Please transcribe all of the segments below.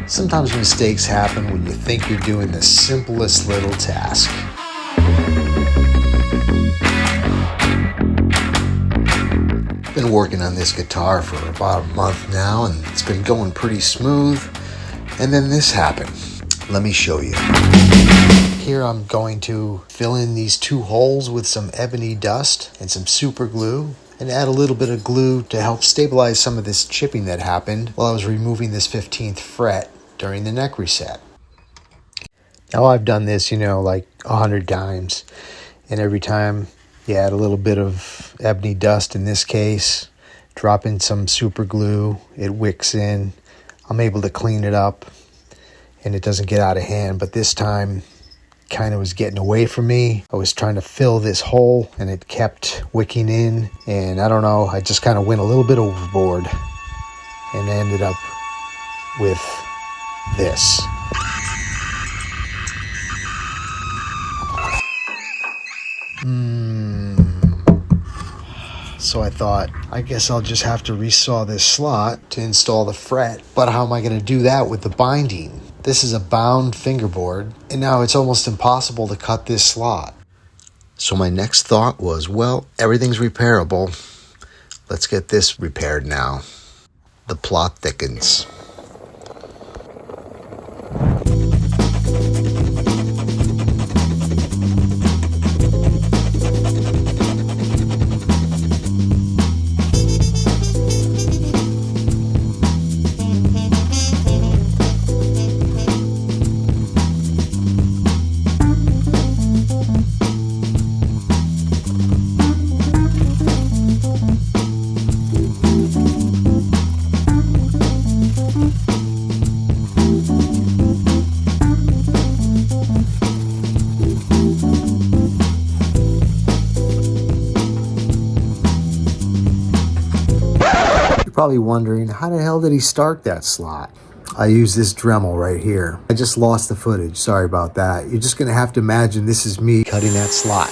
Sometimes mistakes happen when you think you're doing the simplest little task. Been working on this guitar for about a month now, and it's been going pretty smooth. And then this happened. Let me show you. Here I'm going to fill in these 2 holes with some ebony dust and some super glue, and add a little bit of glue to help stabilize some of this chipping that happened while I was removing this 15th fret during the neck reset. Now I've done this, like 100 times, and every time you add a little bit of ebony dust, in this case, drop in some super glue, it wicks in, I'm able to clean it up, and it doesn't get out of hand. But this time, kind of was getting away from me. I was trying to fill this hole, and it kept wicking in, and I don't know, I just kind of went a little bit overboard, and ended up with this. So I thought, I guess I'll just have to resaw this slot to install the fret. But how am I going to do that with the binding? This is a bound fingerboard, and now it's almost impossible to cut this slot. So my next thought was, well, everything's repairable. Let's get this repaired now. The plot thickens. Probably wondering, how the hell did he start that slot? I use this Dremel right here. I just lost the footage, sorry about that. You're just gonna have to imagine this is me cutting that slot.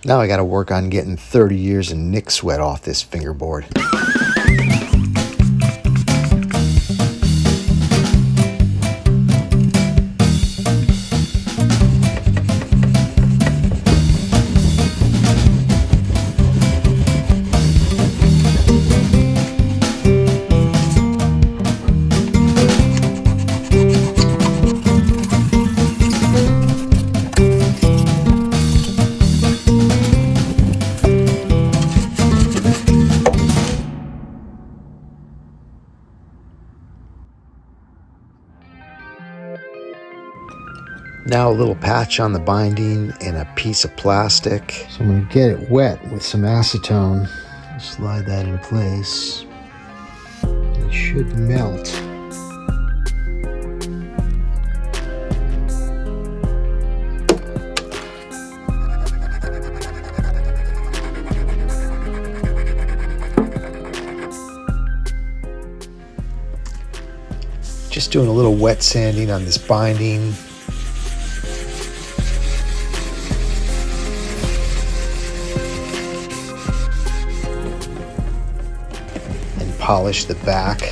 Now I got to work on getting 30 years of Nick sweat off this fingerboard. Now a little patch on the binding and a piece of plastic. So I'm going to get it wet with some acetone. Slide that in place. It should melt. Just doing a little wet sanding on this binding. Polish the back.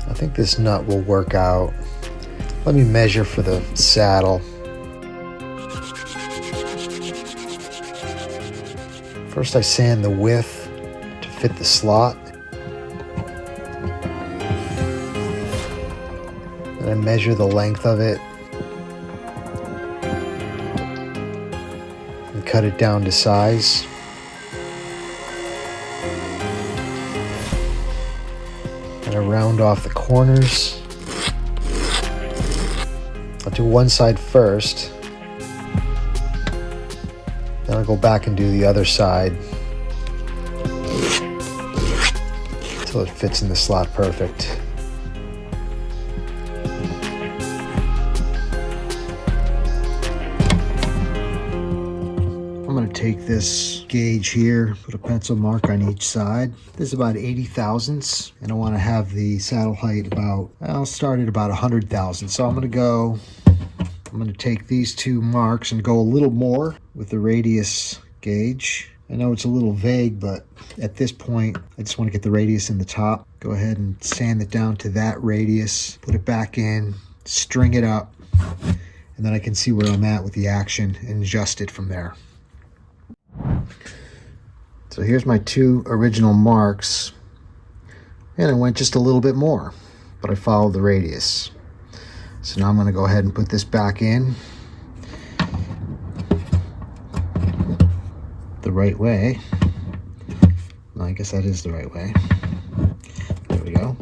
I think this nut will work out. Let me measure for the saddle. First I sand the width to fit the slot. And I measure the length of it and cut it down to size. And I round off the corners. I'll do one side first. Then I'll go back and do the other side until it fits in the slot perfect. I'm going to take this gauge here, put a pencil mark on each side. This is about 80 thousandths, and I want to have the saddle height about, I'll start at about 100 thousandths. So I'm going to take these two marks and go a little more with the radius gauge. I know it's a little vague, but at this point, I just want to get the radius in the top. Go ahead and sand it down to that radius, put it back in, string it up, and then I can see where I'm at with the action and adjust it from there. So here's my two original marks, and I went just a little bit more, but I followed the radius. So now I'm going to go ahead and put this back in the right way. No, I guess that is the right way. There we go.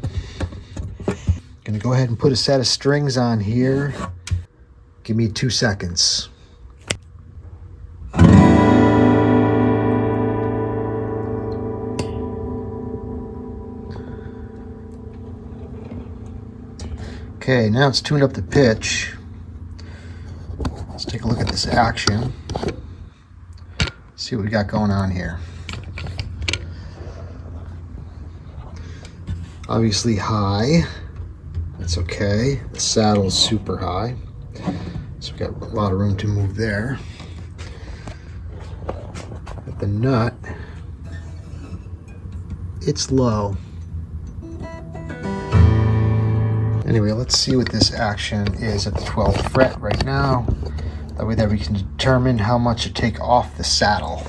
Going to go ahead and put a set of strings on here. Give me 2 seconds. Okay, now it's tuned up the pitch. Let's take a look at this action. See what we got going on here. Obviously high. That's okay. The saddle's super high. So we've got a lot of room to move there. But the nut, it's low. Anyway, let's see what this action is at the 12th fret right now. That way that we can determine how much to take off the saddle.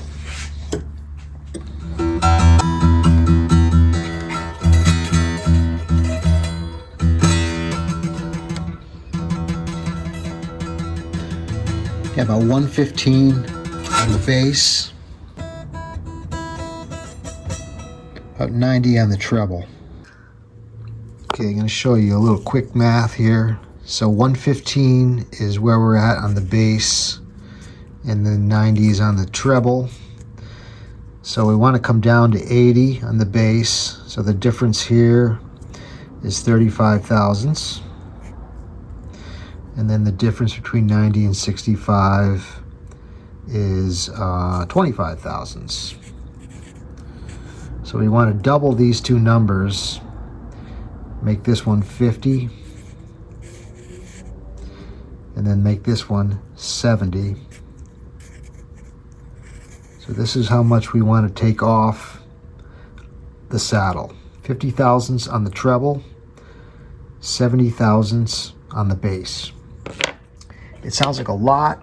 Yeah, about 115 on the bass. About 90 on the treble. Okay, I'm going to show you a little quick math here. So 115 is where we're at on the bass, and then 90 is on the treble. So we want to come down to 80 on the bass. So the difference here is 35 thousandths. And then the difference between 90 and 65 is 25 thousandths. So we want to double these two numbers. Make this one 50. And then make this one 70. So this is how much we want to take off the saddle. 50 thousandths on the treble, 70 thousandths on the bass. It sounds like a lot,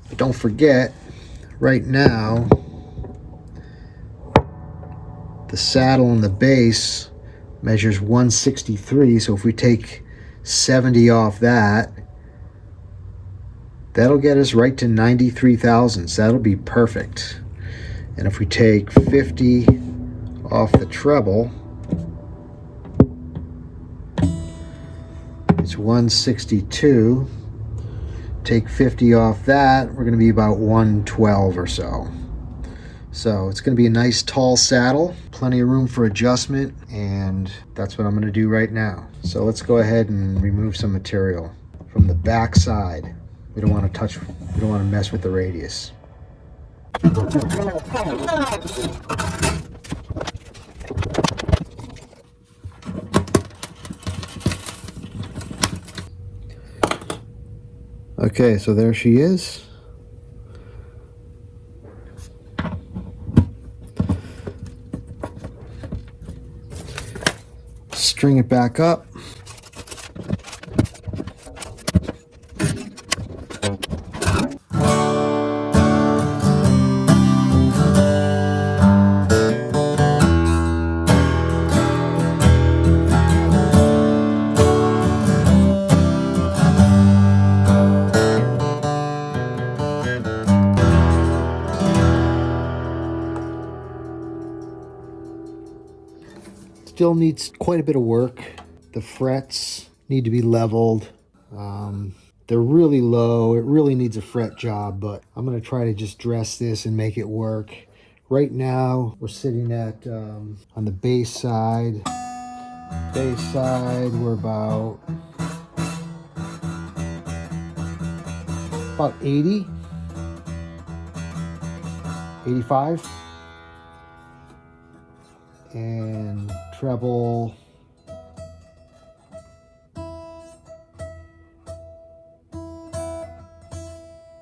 but don't forget, right now, the saddle and the bass measures 163, so if we take 70 off that, that'll get us right to 93 thousandths. That'll be perfect. And if we take 50 off the treble, it's 162. Take 50 off that, we're going to be about 112 or so. So it's going to be a nice tall saddle, plenty of room for adjustment, and that's what I'm going to do right now. So let's go ahead and remove some material from the back side. We don't want to mess with the radius. Okay, so there she is. String it back up. Still needs quite a bit of work. The frets need to be leveled. They're really low. It really needs a fret job, but I'm going to try to just dress this and make it work. Right now, we're sitting at, on the bass side. Bass side, we're about 80, 85. And treble,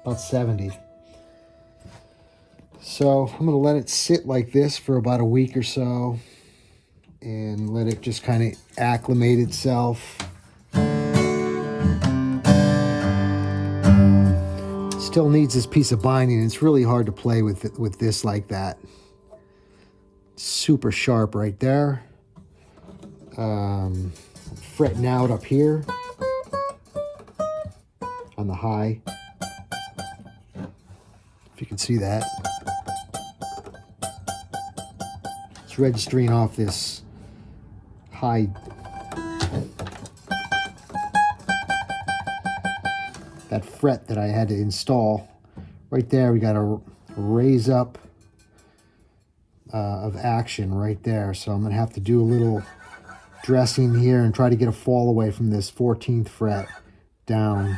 about 70. So I'm going to let it sit like this for about a week or so and let it just kind of acclimate itself. Still needs this piece of binding. It's really hard to play with this like that. Super sharp right there. Fretting out up here on the high, if you can see that. It's registering off this high. That fret that I had to install. Right there, we got a raise up of action right there. So I'm going to have to do a little dressing here and try to get a fall away from this 14th fret down.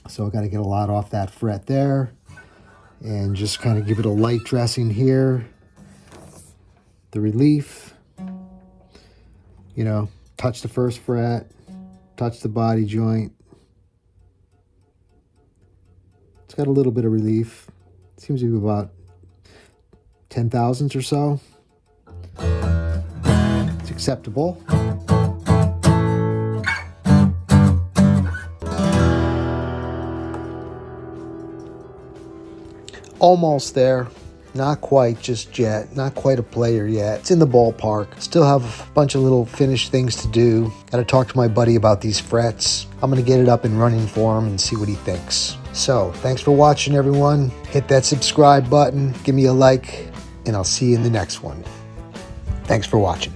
So I got to get a lot off that fret there and just kind of give it a light dressing here. The relief, you know, touch the first fret, touch the body joint. It's got a little bit of relief. It seems to be about 10 thousandths or so. It's acceptable. Almost there. Not quite just yet. Not quite a player yet. It's in the ballpark. Still have a bunch of little finished things to do. Got to talk to my buddy about these frets. I'm going to get it up and running for him and see what he thinks. So, thanks for watching, everyone. Hit that subscribe button. Give me a like. And I'll see you in the next one. Thanks for watching.